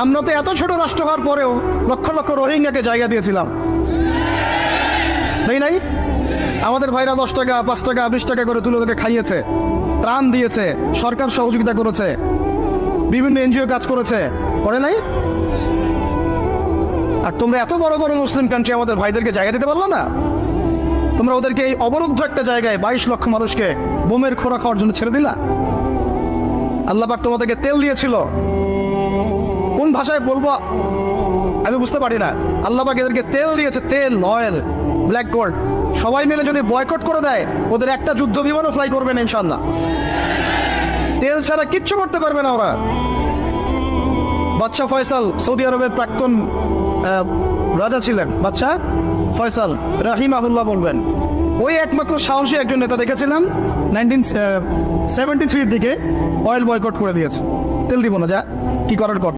আমরা তো এত ছোট রাষ্ট্র হওয়ার পরেও লক্ষ লক্ষ রোহিঙ্গাকে জায়গা দিয়েছিলাম, তাই নাই? আমাদের ভাইরা 10 টাকা 5 টাকা 20 টাকা করে তুলে ওদেরকে খাইয়েছে, ত্রাণ দিয়েছে, সরকার সহযোগিতা করেছে, বিভিন্ন এনজিও কাজ করেছে, করে নাই? আর তোমরা এত বড় বড় মুসলিম কান্ট্রি আমাদের ভাইদেরকে জায়গা দিতে পারলো না? তোমরা ওদেরকে এই অবরুদ্ধ একটা জায়গায় 22 লক্ষ মানুষকে বোমের খোরা খাওয়ার জন্য ছেড়ে দিলা। আল্লাহ পাক তোমাদেরকে তেল দিয়েছিল, কোন ভাষায় বলবো আমি বুঝতে পারি না। আল্লাহ পাক এদেরকে তেল দিয়েছে, তেল, অয়েল, ব্ল্যাক গোল্ড। সবাই মিলে যদি বয়কট করে দেয়, ওদের একটা যুদ্ধ বিমানও ফ্লাই করবে না ইনশাল্লাহ। তেল ছাড়া কিচ্ছু করতে পারবে না ওরা। বাদশাহ ফয়সাল সৌদি আরবের প্রাক্তন রাজা ছিলেন, বাদশাহ ফয়সাল রাহিমাহুল্লাহ বলবেন, ওই একমাত্র সাহসী একজন নেতা দেখেছিলাম 1973 দিকে অয়েল বয়কট করে দিয়েছে। তেল দিব না, যা কি করার কর।